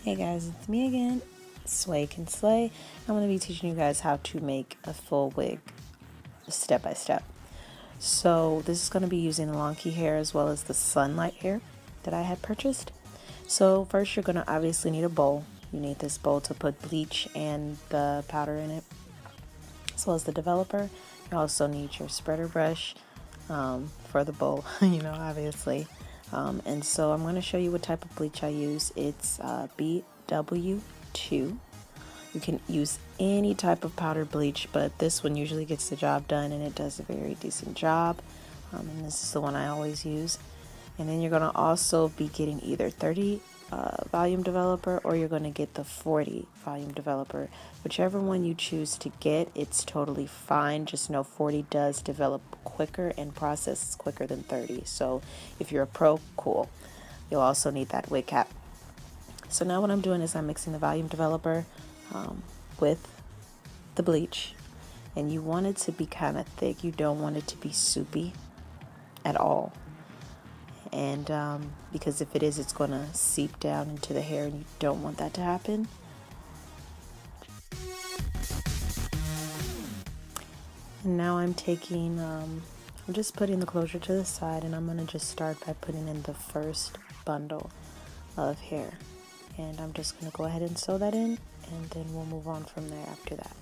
Hey guys, it's me again, Sway Can Slay. I'm going to be teaching you guys how to make a full wig step by step. So this is going to be using the Longqi hair as well as the sunlight hair that I had purchased. So first you're going to obviously need a bowl. You need this bowl to put bleach and the powder in it, as well as the developer. You also need your spreader brush for the bowl, obviously. And so I'm going to show you what type of bleach I use. It's BW2. You can use any type of powdered bleach, but this one usually gets the job done and it does a very decent job. And this is the one I always use. And then you're going to also be getting either 30 volume developer, or you're going to get the 40 volume developer. Whichever one you choose to get, it's totally fine. Just know 40 does develop quicker and processes quicker than 30. So if you're a pro, cool. You'll also need that wig cap. So now what I'm doing is I'm mixing the volume developer with the bleach, and you want it to be kind of thick. You don't want it to be soupy at all. And because if it is, it's going to seep down into the hair, and you don't want that to happen. And now I'm taking, I'm just putting the closure to the side, and I'm going to just start by putting in the first bundle of hair. And I'm just going to go ahead and sew that in, and then we'll move on from there after that.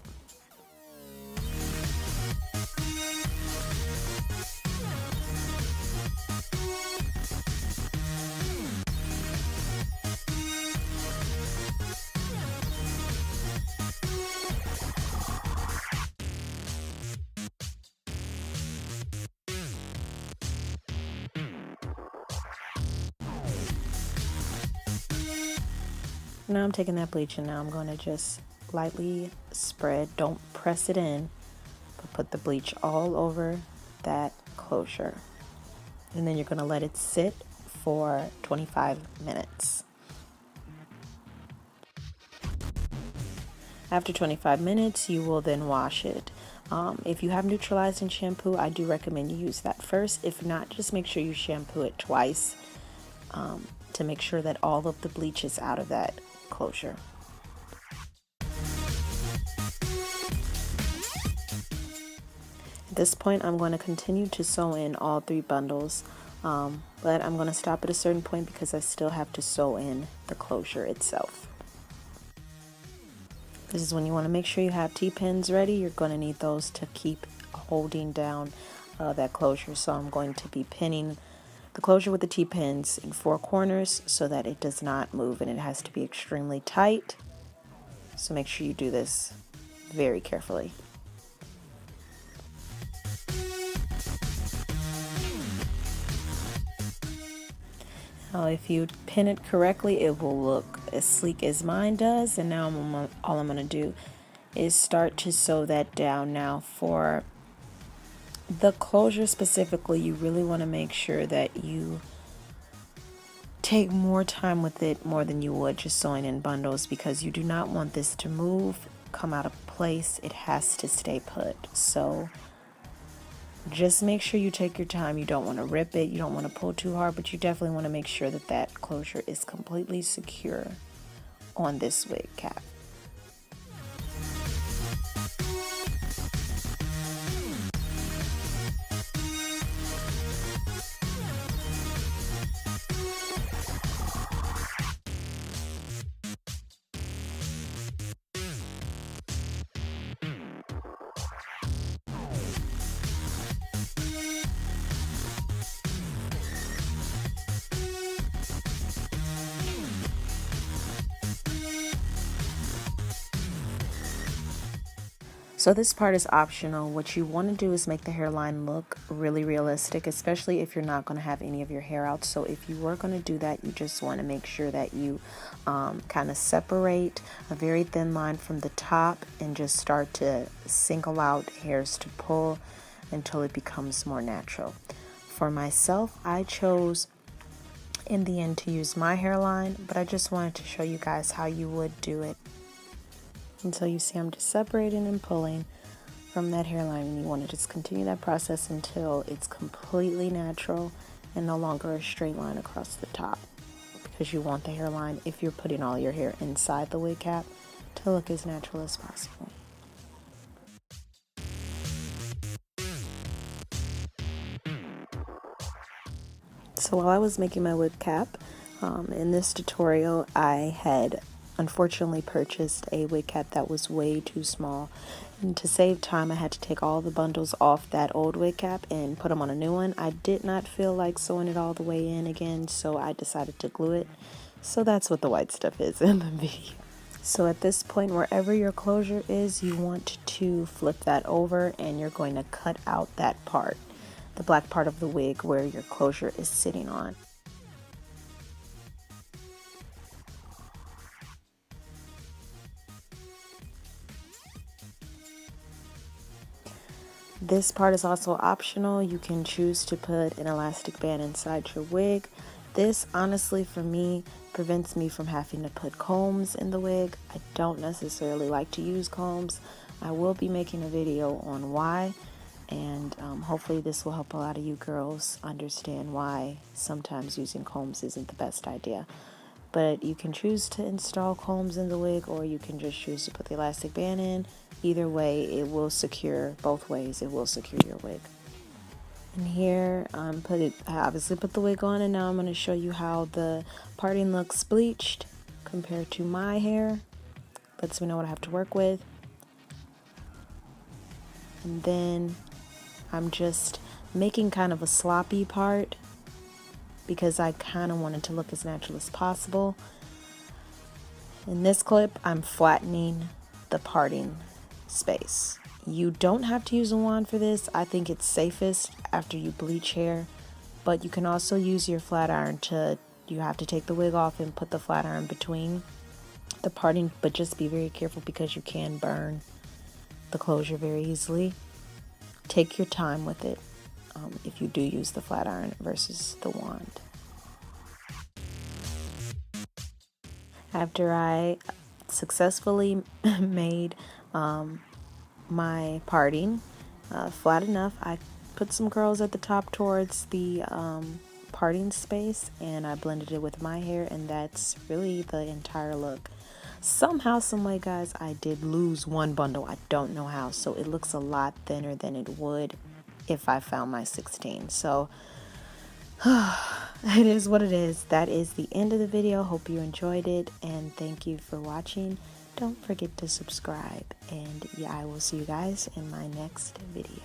Now I'm taking that bleach, and now I'm going to just lightly spread. Don't press it in, but put the bleach all over that closure. And then you're going to let it sit for 25 minutes. After 25 minutes, you will then wash it. If you have neutralizing shampoo, I do recommend you use that first. If not, just make sure you shampoo it twice to make sure that all of the bleach is out of that closure. At this point, I'm going to continue to sew in all 3 bundles, but I'm going to stop at a certain point because I still have to sew in the closure itself. This is when you want to make sure you have T-pins ready. You're going to need those to keep holding down that closure. So I'm going to be pinning the closure with the T-pins in 4 corners so that it does not move, and it has to be extremely tight. So make sure you do this very carefully. Now if you pin it correctly, it will look as sleek as mine does. And now all I'm going to do is start to sew that down. Now for the closure specifically, you really want to make sure that you take more time with it more than you would just sewing in bundles, because you do not want this to move, come out of place. It has to stay put. So just make sure you take your time. You don't want to rip it, you don't want to pull too hard, but you definitely want to make sure that that closure is completely secure on this wig cap. So this part is optional. What you want to do is make the hairline look really realistic, especially if you're not going to have any of your hair out. So if you were going to do that, you just want to make sure that you kind of separate a very thin line from the top and just start to single out hairs to pull until it becomes more natural. For myself, I chose in the end to use my hairline, but I just wanted to show you guys how you would do it. And so you see I'm just separating and pulling from that hairline, and you want to just continue that process until it's completely natural and no longer a straight line across the top. because you want the hairline, if you're putting all your hair inside the wig cap, to look as natural as possible. So while I was making my wig cap, in this tutorial I had unfortunately purchased a wig cap that was way too small, and to save time I had to take all the bundles off that old wig cap and put them on a new one. I did not feel like sewing it all the way in again, so I decided to glue it. So that's what the white stuff is in the video. So at this point, wherever your closure is, you want to flip that over and you're going to cut out that part, the black part of the wig where your closure is sitting on. This part is also optional. You can choose to put an elastic band inside your wig. This, honestly, for me, prevents me from having to put combs in the wig. I don't necessarily like to use combs. I will be making a video on why, and hopefully this will help a lot of you girls understand why sometimes using combs isn't the best idea. But you can choose to install combs in the wig, or you can just choose to put the elastic band in. Either way, it will secure, both ways, it will secure your wig. And here, I obviously put the wig on, and now I'm going to show you how the parting looks bleached compared to my hair. Lets me know what I have to work with. And then I'm just making kind of a sloppy part because I kind of want it to look as natural as possible. In this clip, I'm flattening the parting space. You don't have to use a wand for this. I think it's safest after you bleach hair, but you can also use your flat iron you have to take the wig off and put the flat iron between the parting, but just be very careful because you can burn the closure very easily. Take your time with it if you do use the flat iron versus the wand. After I successfully made my parting flat enough, I put some curls at the top towards the parting space, and I blended it with my hair, and that's really the entire look. Somehow, someway, guys, I did lose one bundle. I don't know how, so it looks a lot thinner than it would if I found my 16. So it is what it is. That is the end of the video. Hope you enjoyed it, and thank you for watching. Don't forget to subscribe, and yeah, I will see you guys in my next video.